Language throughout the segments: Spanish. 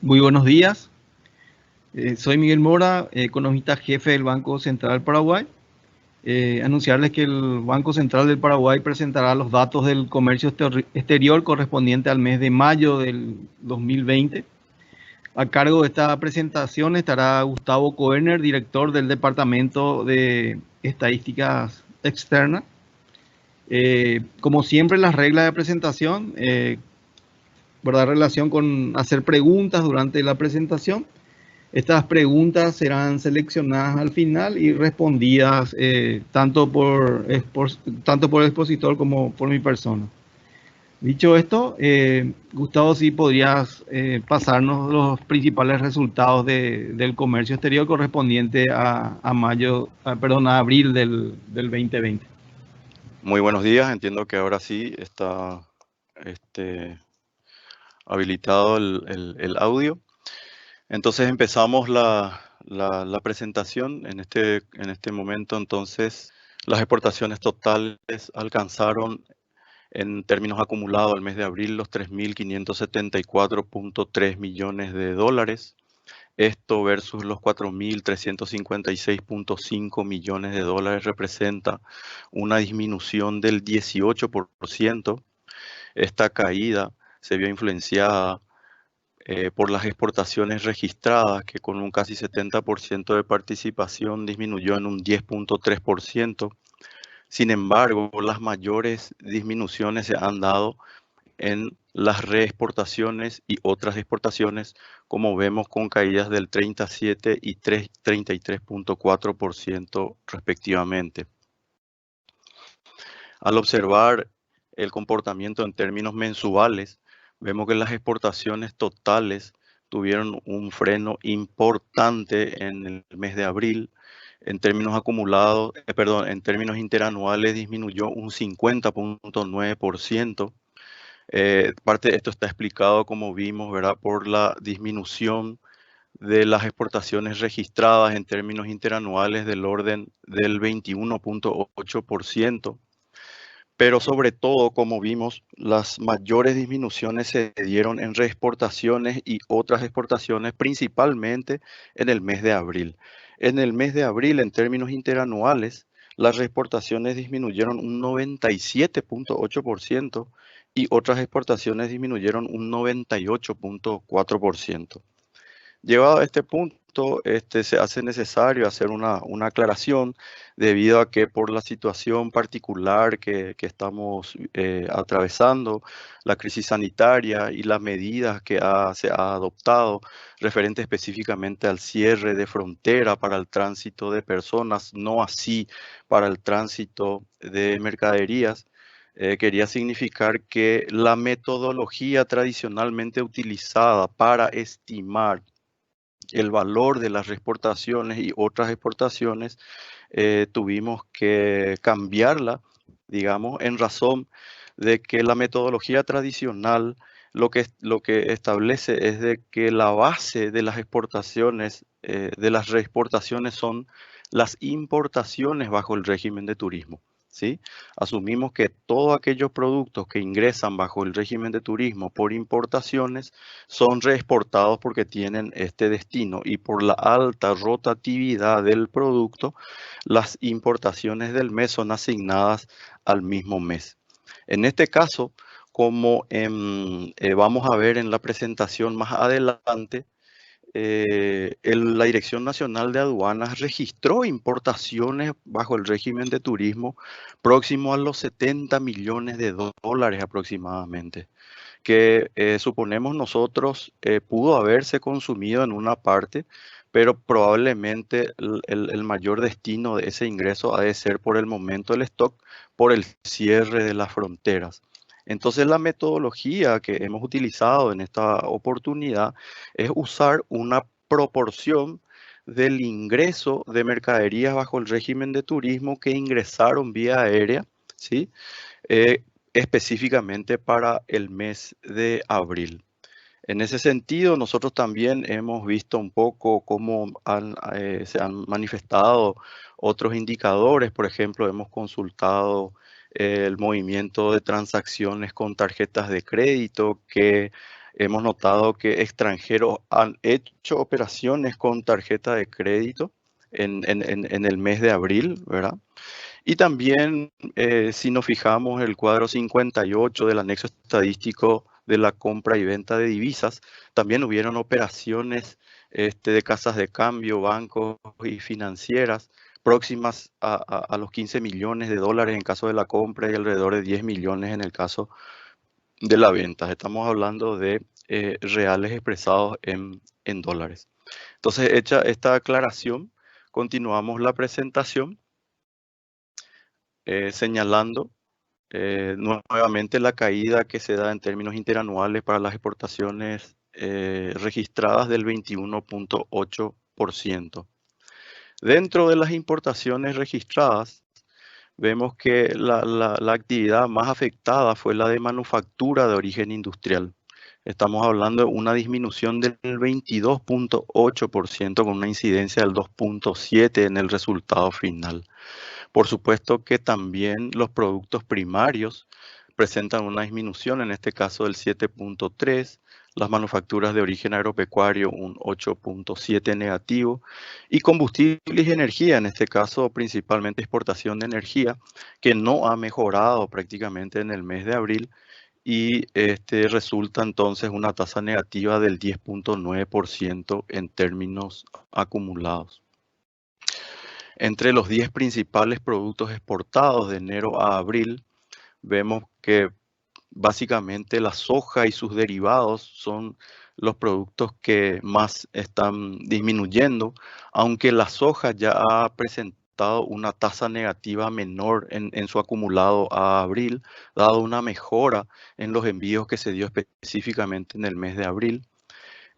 Muy buenos días. Soy Miguel Mora, economista jefe del Banco Central del Paraguay. Anunciarles que el Banco Central del Paraguay presentará los datos del comercio exterior correspondiente al mes de mayo del 2020. A cargo de esta presentación estará Gustavo Koerner, director del Departamento de Estadísticas Externas. Como siempre, las reglas de presentación, guardar relación con hacer preguntas durante la presentación. Estas preguntas serán seleccionadas al final y respondidas tanto por el expositor como por mi persona. Dicho esto, Gustavo, si podrías pasarnos los principales resultados del comercio exterior correspondiente a abril del 2020. Muy buenos días, entiendo que ahora sí está habilitado el audio. Entonces empezamos la presentación. En este momento, entonces, las exportaciones totales alcanzaron en términos acumulados al mes de abril los 3.574.3 millones de dólares. Esto versus los 4.356.5 millones de dólares representa una disminución del 18%. Esta caída se vio influenciada por las exportaciones registradas, que con un casi 70% de participación disminuyó en un 10.3%. Sin embargo, las mayores disminuciones se han dado en las reexportaciones y otras exportaciones, como vemos con caídas del 37 y 33.4% respectivamente. Al observar el comportamiento en términos mensuales, vemos que las exportaciones totales tuvieron un freno importante en el mes de abril. En términos acumulados, en términos interanuales disminuyó un 50.9%. Parte de esto está explicado, como vimos, ¿verdad?, por la disminución de las exportaciones registradas en términos interanuales del orden del 21.8%. Pero sobre todo, como vimos, las mayores disminuciones se dieron en reexportaciones y otras exportaciones, principalmente en el mes de abril. En el mes de abril, en términos interanuales, las reexportaciones disminuyeron un 97.8% y otras exportaciones disminuyeron un 98.4%. Llevado a este punto, se hace necesario hacer una aclaración debido a que por la situación particular que estamos atravesando, la crisis sanitaria y las medidas que se ha adoptado referente específicamente al cierre de frontera para el tránsito de personas, no así para el tránsito de mercaderías, quería significar que la metodología tradicionalmente utilizada para estimar el valor de las reexportaciones y otras exportaciones, tuvimos que cambiarla, digamos, en razón de que la metodología tradicional lo que establece es de que la base de las exportaciones, de las reexportaciones son las importaciones bajo el régimen de turismo. ¿Sí? Asumimos que todos aquellos productos que ingresan bajo el régimen de turismo por importaciones son reexportados porque tienen este destino, y por la alta rotatividad del producto, las importaciones del mes son asignadas al mismo mes. En este caso, como vamos a ver en la presentación más adelante, la Dirección Nacional de Aduanas registró importaciones bajo el régimen de turismo próximo a los 70 millones de dólares aproximadamente, que suponemos nosotros pudo haberse consumido en una parte, pero probablemente el mayor destino de ese ingreso ha de ser por el momento del stock, por el cierre de las fronteras. Entonces la metodología que hemos utilizado en esta oportunidad es usar una proporción del ingreso de mercaderías bajo el régimen de turismo que ingresaron vía aérea, ¿sí? Específicamente para el mes de abril. En ese sentido, nosotros también hemos visto un poco cómo se han manifestado otros indicadores. Por ejemplo, hemos consultado el movimiento de transacciones con tarjetas de crédito, que hemos notado que extranjeros han hecho operaciones con tarjeta de crédito en el mes de abril, ¿verdad? Y también, si nos fijamos, el cuadro 58 del anexo estadístico de la compra y venta de divisas, también hubieron operaciones de casas de cambio, bancos y financieras próximas a los 15 millones de dólares en caso de la compra y alrededor de 10 millones en el caso de la venta. Estamos hablando de reales expresados en dólares. Entonces, hecha esta aclaración, continuamos la presentación señalando nuevamente la caída que se da en términos interanuales para las exportaciones registradas del 21.8%. Dentro de las importaciones registradas, vemos que la actividad más afectada fue la de manufactura de origen industrial. Estamos hablando de una disminución del 22.8% con una incidencia del 2.7% en el resultado final. Por supuesto que también los productos primarios presentan una disminución, en este caso del 7.3%, las manufacturas de origen agropecuario un 8.7% negativo, y combustibles y energía, en este caso principalmente exportación de energía, que no ha mejorado prácticamente en el mes de abril, y resulta entonces una tasa negativa del 10.9% en términos acumulados. Entre los 10 principales productos exportados de enero a abril, vemos que básicamente la soja y sus derivados son los productos que más están disminuyendo, aunque la soja ya ha presentado una tasa negativa menor en su acumulado a abril, dado una mejora en los envíos que se dio específicamente en el mes de abril.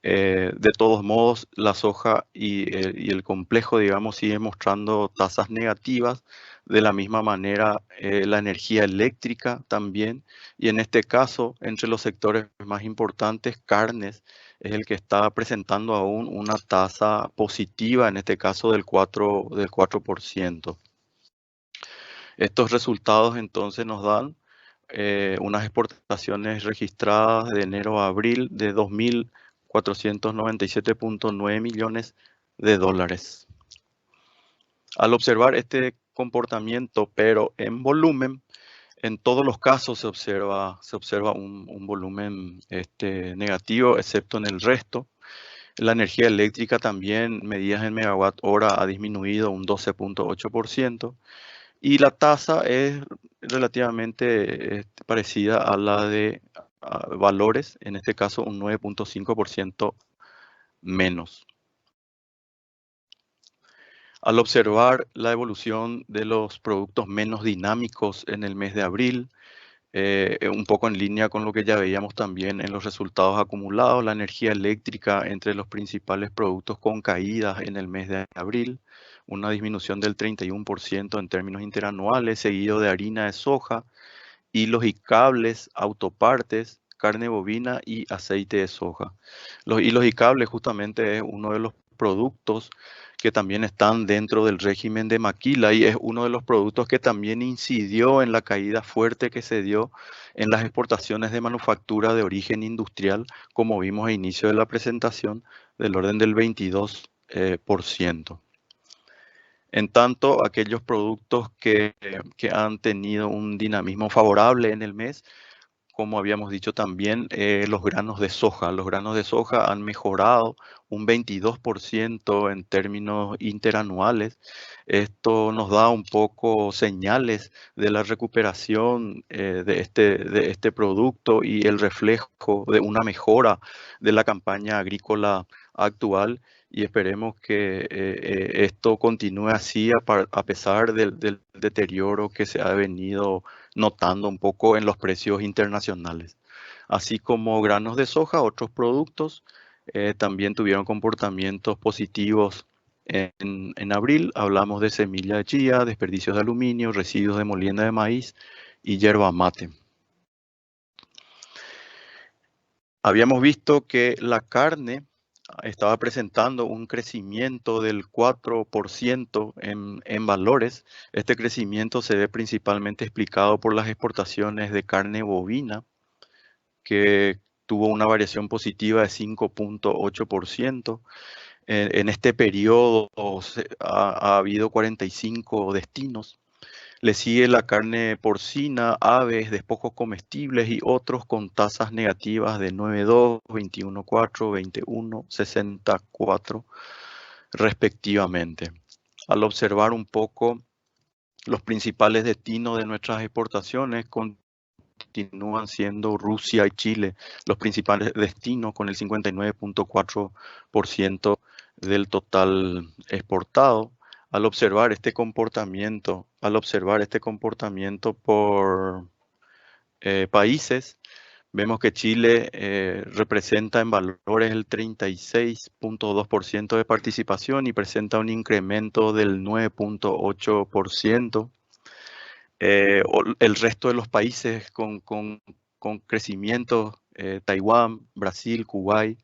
De todos modos, la soja y el complejo, digamos, sigue mostrando tasas negativas. De la misma manera, la energía eléctrica también. Y en este caso, entre los sectores más importantes, carnes es el que está presentando aún una tasa positiva, en este caso del 4%. Estos resultados entonces nos dan unas exportaciones registradas de enero a abril de 2.497.9 millones de dólares. Al observar este comportamiento, pero en volumen, en todos los casos se observa un volumen negativo, excepto en el resto. La energía eléctrica también, medidas en megawatt hora, ha disminuido un 12.8%. Y la tasa es relativamente parecida a la de valores, en este caso un 9.5% menos. Al observar la evolución de los productos menos dinámicos en el mes de abril, un poco en línea con lo que ya veíamos también en los resultados acumulados, la energía eléctrica entre los principales productos con caídas en el mes de abril, una disminución del 31% en términos interanuales, seguido de harina de soja, hilos y cables, autopartes, carne bovina y aceite de soja. Los hilos y cables justamente es uno de los productos que también están dentro del régimen de maquila y es uno de los productos que también incidió en la caída fuerte que se dio en las exportaciones de manufactura de origen industrial, como vimos a inicio de la presentación, del orden del 22%. En tanto, aquellos productos que han tenido un dinamismo favorable en el mes, como habíamos dicho también, los granos de soja. Los granos de soja han mejorado un 22% en términos interanuales. Esto nos da un poco señales de la recuperación de este producto y el reflejo de una mejora de la campaña agrícola actual. Y esperemos que esto continúe así a pesar del deterioro que se ha venido notando un poco en los precios internacionales. Así como granos de soja, otros productos también tuvieron comportamientos positivos en abril. Hablamos de semilla de chía, desperdicios de aluminio, residuos de molienda de maíz y yerba mate. Habíamos visto que la carne estaba presentando un crecimiento del 4% en valores. Este crecimiento se ve principalmente explicado por las exportaciones de carne bovina, que tuvo una variación positiva de 5,8%. En este periodo ha habido 45 destinos. Le sigue la carne porcina, aves, despojos comestibles y otros con tasas negativas de 9,2, 21,4, 21, 64 respectivamente. Al observar un poco los principales destinos de nuestras exportaciones, continúan siendo Rusia y Chile los principales destinos con el 59,4% del total exportado. Al observar este comportamiento por países, vemos que Chile representa en valores el 36,2% de participación y presenta un incremento del 9,8%. El resto de los países con crecimiento, Taiwán, Brasil, Kuwait,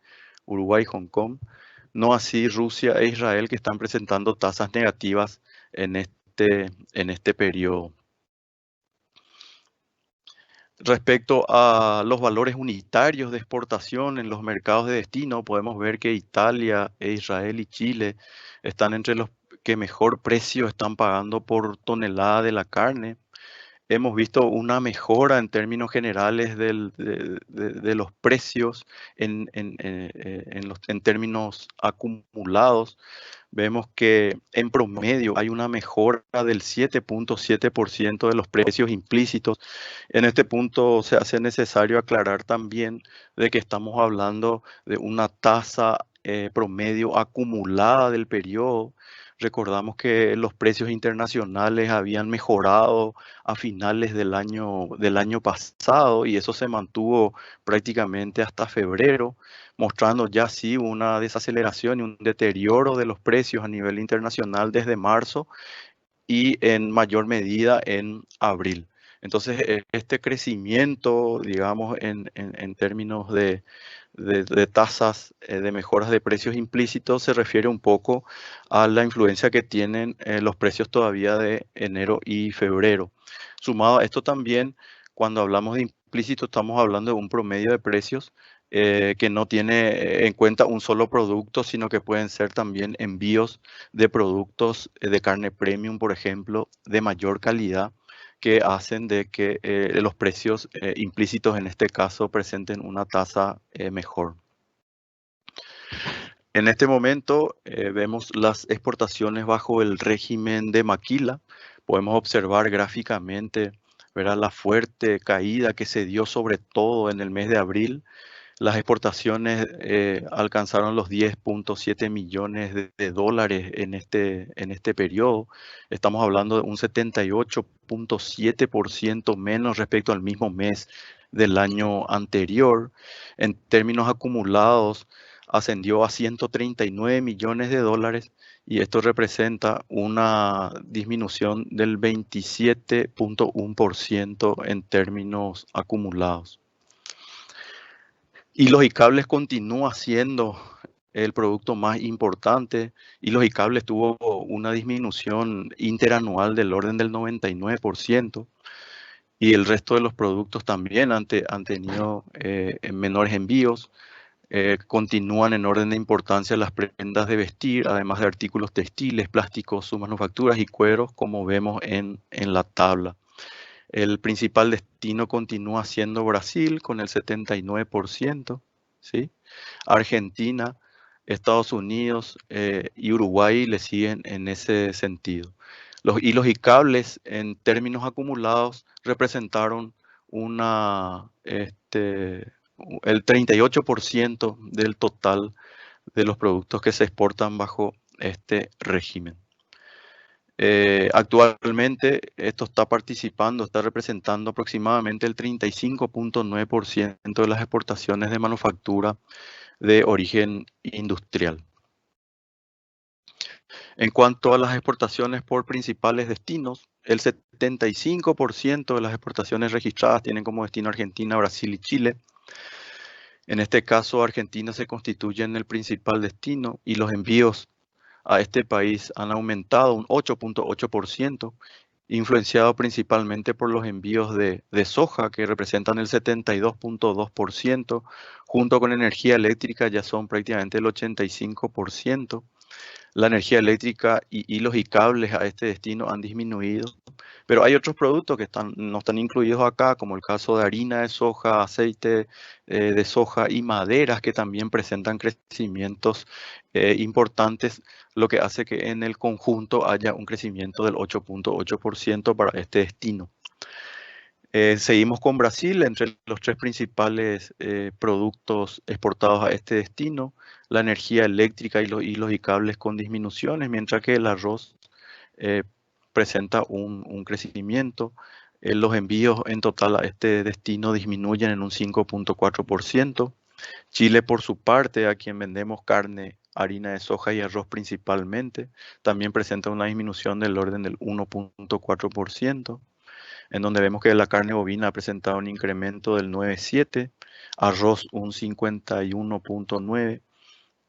Uruguay, Hong Kong, no así Rusia e Israel, que están presentando tasas negativas en este periodo. Respecto a los valores unitarios de exportación en los mercados de destino, podemos ver que Italia, Israel y Chile están entre los que mejor precio están pagando por tonelada de la carne. Hemos visto una mejora en términos generales de los precios en términos acumulados. Vemos que en promedio hay una mejora del 7,7% de los precios implícitos. En este punto se hace necesario aclarar también de que estamos hablando de una tasa promedio acumulada del periodo. Recordamos que los precios internacionales habían mejorado a finales del año pasado y eso se mantuvo prácticamente hasta febrero, mostrando ya sí una desaceleración y un deterioro de los precios a nivel internacional desde marzo y en mayor medida en abril. Entonces, este crecimiento, digamos, en términos de tasas de mejoras de precios implícitos se refiere un poco a la influencia que tienen los precios todavía de enero y febrero. Sumado a esto también, cuando hablamos de implícito, estamos hablando de un promedio de precios que no tiene en cuenta un solo producto, sino que pueden ser también envíos de productos de carne premium, por ejemplo, de mayor calidad, que hacen de que los precios implícitos en este caso presenten una tasa mejor. En este momento vemos las exportaciones bajo el régimen de maquila. Podemos observar gráficamente, ¿verdad?, la fuerte caída que se dio sobre todo en el mes de abril. Las exportaciones alcanzaron los 10,7 millones de dólares en este periodo. Estamos hablando de un 78,7% menos respecto al mismo mes del año anterior. En términos acumulados, ascendió a 139 millones de dólares y esto representa una disminución del 27,1% en términos acumulados. Hilos y cables continúa siendo el producto más importante. Hilos y cables tuvo una disminución interanual del orden del 99% y el resto de los productos también han tenido menores envíos. Continúan en orden de importancia las prendas de vestir, además de artículos textiles, plásticos, submanufacturas y cueros, como vemos en la tabla. El principal destino continúa siendo Brasil con el 79%, ¿sí? Argentina, Estados Unidos y Uruguay le siguen en ese sentido. Los hilos y cables en términos acumulados representaron el 38% del total de los productos que se exportan bajo este régimen. Actualmente esto está representando aproximadamente el 35,9% de las exportaciones de manufactura de origen industrial. En cuanto a las exportaciones por principales destinos, el 75% de las exportaciones registradas tienen como destino Argentina, Brasil y Chile. En este caso, Argentina se constituye en el principal destino y los envíos a este país han aumentado un 8,8% influenciado principalmente por los envíos de soja, que representan el 72.2%, junto con energía eléctrica ya son prácticamente el 85%. La energía eléctrica y hilos y cables a este destino han disminuido, pero hay otros productos que no están incluidos acá, como el caso de harina de soja, aceite de soja y maderas que también presentan crecimientos importantes, lo que hace que en el conjunto haya un crecimiento del 8.8% para este destino. Seguimos con Brasil, entre los tres principales productos exportados a este destino, la energía eléctrica y los hilos y cables con disminuciones, mientras que el arroz eh, presenta un crecimiento. Los envíos en total a este destino disminuyen en un 5.4%. Chile, por su parte, a quien vendemos carne, harina de soja y arroz principalmente, también presenta una disminución del orden del 1.4%, en donde vemos que la carne bovina ha presentado un incremento del 9.7, arroz un 51.9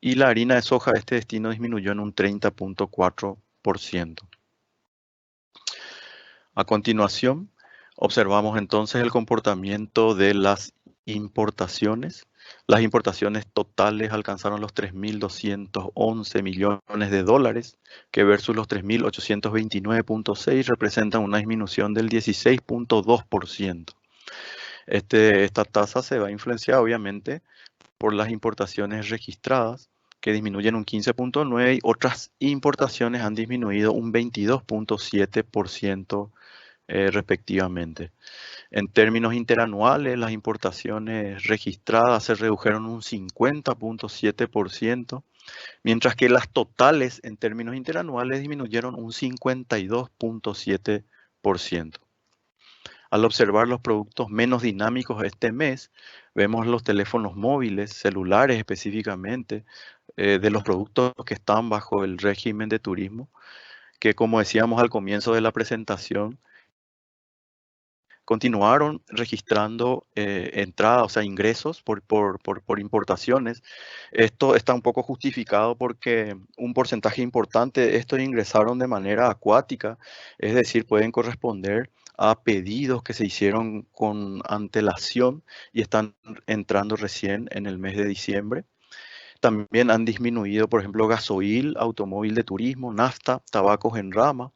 y la harina de soja de este destino disminuyó en un 30.4%. A continuación, observamos entonces el comportamiento de las importaciones. Las importaciones totales alcanzaron los 3.211 millones de dólares, que versus los 3.829.6 representan una disminución del 16.2%. Esta tasa se va a influenciar obviamente por las importaciones registradas, que disminuyen un 15.9 y otras importaciones han disminuido un 22.7% respectivamente. En términos interanuales, las importaciones registradas se redujeron un 50.7%, mientras que las totales en términos interanuales disminuyeron un 52.7%. Al observar los productos menos dinámicos este mes, vemos los teléfonos móviles, celulares específicamente, de los productos que están bajo el régimen de turismo, que como decíamos al comienzo de la presentación, continuaron registrando entradas, o sea, ingresos por importaciones. Esto está un poco justificado porque un porcentaje importante de estos ingresaron de manera acuática, es decir, pueden corresponder a pedidos que se hicieron con antelación y están entrando recién en el mes de diciembre. También han disminuido, por ejemplo, gasoil, automóvil de turismo, nafta, tabacos en rama.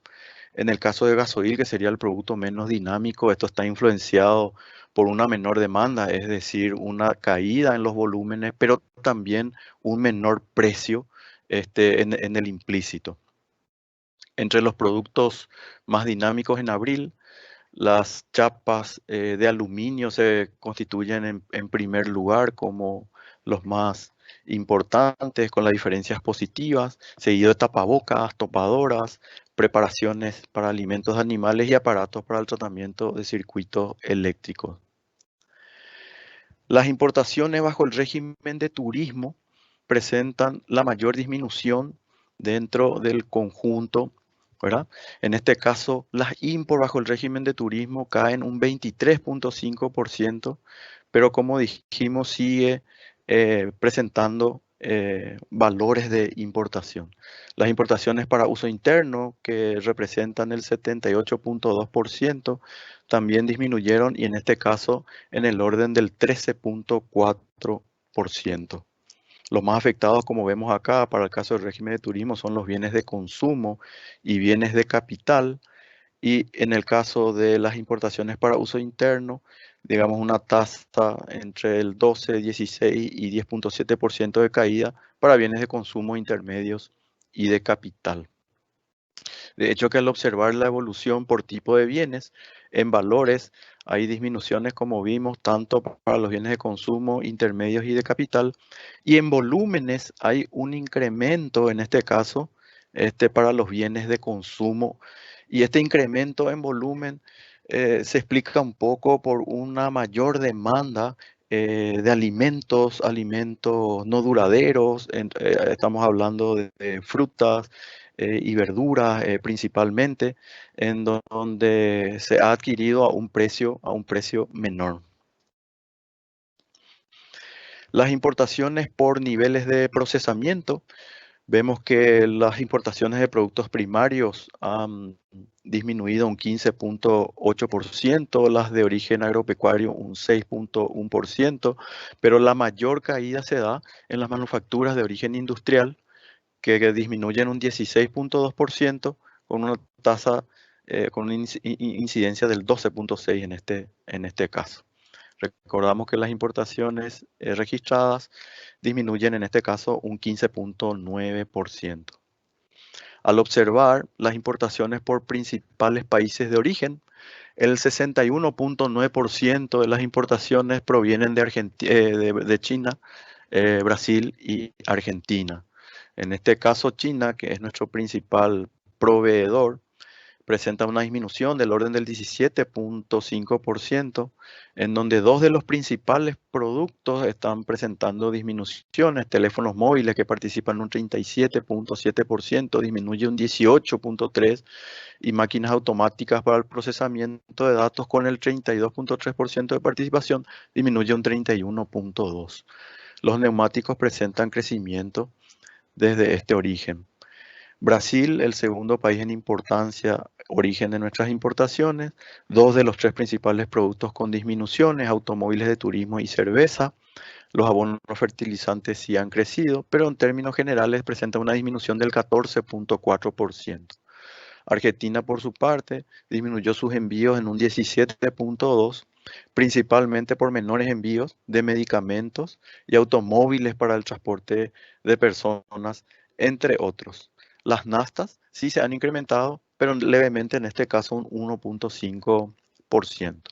En el caso de gasoil, que sería el producto menos dinámico, esto está influenciado por una menor demanda, es decir, una caída en los volúmenes, pero también un menor precio en el implícito. Entre los productos más dinámicos en abril, las chapas de aluminio se constituyen en primer lugar como los más importantes, con las diferencias positivas, seguido de tapabocas, topadoras, preparaciones para alimentos animales y aparatos para el tratamiento de circuitos eléctricos. Las importaciones bajo el régimen de turismo presentan la mayor disminución dentro del conjunto, ¿verdad? En este caso, las import bajo el régimen de turismo caen un 23.5%, pero como dijimos, sigue presentando valores de importación. Las importaciones para uso interno, que representan el 78.2%, también disminuyeron y en este caso en el orden del 13.4%. Los más afectados, como vemos acá, para el caso del régimen de turismo, son los bienes de consumo y bienes de capital. Y en el caso de las importaciones para uso interno, digamos una tasa entre el 12, 16 y 10.7% de caída para bienes de consumo intermedios y de capital. De hecho, que al observar la evolución por tipo de bienes, en valores hay disminuciones, como vimos, tanto para los bienes de consumo, intermedios y de capital, y en volúmenes hay un incremento, en este caso, para los bienes de consumo. Y este incremento en volumen se explica un poco por una mayor demanda de alimentos no duraderos, estamos hablando de frutas, y verduras principalmente, en donde se ha adquirido a un precio menor. Las importaciones por niveles de procesamiento Vemos que las importaciones de productos primarios han disminuido un 15.8%, las de origen agropecuario un 6.1%, pero la mayor caída se da en las manufacturas de origen industrial, que disminuyen un 16.2%, con una tasa, con una incidencia del 12.6% en este caso. Recordamos que las importaciones registradas disminuyen en este caso un 15.9%. Al observar las importaciones por principales países de origen, el 61.9% de las importaciones provienen de China, Brasil y Argentina. En este caso, China, que es nuestro principal proveedor, presenta una disminución del orden del 17.5%, en donde dos de los principales productos están presentando disminuciones. Teléfonos móviles, que participan en un 37.7%, disminuye un 18.3%, y máquinas automáticas para el procesamiento de datos, con el 32.3% de participación, disminuye un 31.2%. Los neumáticos presentan crecimiento desde este origen. Brasil, el segundo país en importancia, origen de nuestras importaciones, dos de los tres principales productos con disminuciones: automóviles de turismo y cerveza. Los abonos fertilizantes sí han crecido, pero en términos generales presenta una disminución del 14.4%. Argentina, por su parte, disminuyó sus envíos en un 17.2%, principalmente por menores envíos de medicamentos y automóviles para el transporte de personas, entre otros. Las naftas sí se han incrementado, pero levemente, en este caso un 1.5%.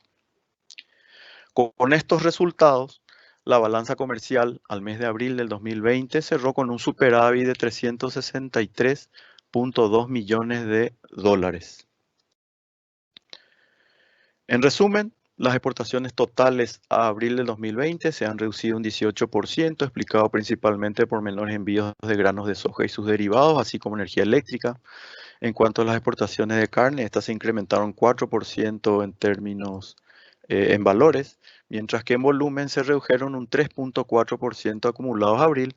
Con estos resultados, la balanza comercial al mes de abril del 2020 cerró con un superávit de 363.2 millones de dólares. En resumen, las exportaciones totales a abril del 2020 se han reducido un 18%, explicado principalmente por menores envíos de granos de soja y sus derivados, así como energía eléctrica. En cuanto a las exportaciones de carne, estas se incrementaron 4% en términos en valores, mientras que en volumen se redujeron un 3.4% acumulados a abril,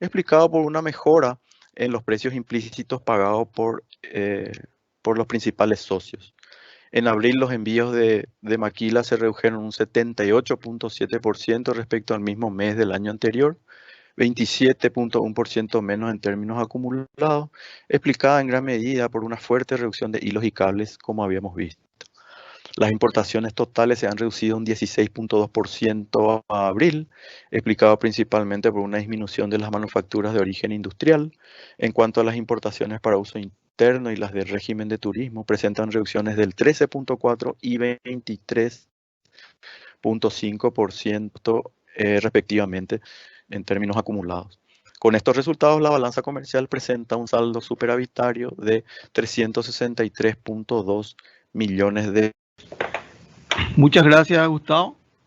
explicado por una mejora en los precios implícitos pagados por los principales socios. En abril, los envíos de maquila se redujeron un 78.7% respecto al mismo mes del año anterior, 27.1% menos en términos acumulados, explicada en gran medida por una fuerte reducción de hilos y cables, como habíamos visto. Las importaciones totales se han reducido un 16.2% a abril, explicado principalmente por una disminución de las manufacturas de origen industrial. En cuanto a las importaciones para uso interno y las del régimen de turismo, presentan reducciones del 13.4% y 23.5% respectivamente en términos acumulados. Con estos resultados, la balanza comercial presenta un saldo superavitario de 363.2 millones de. Muchas gracias, Gustavo.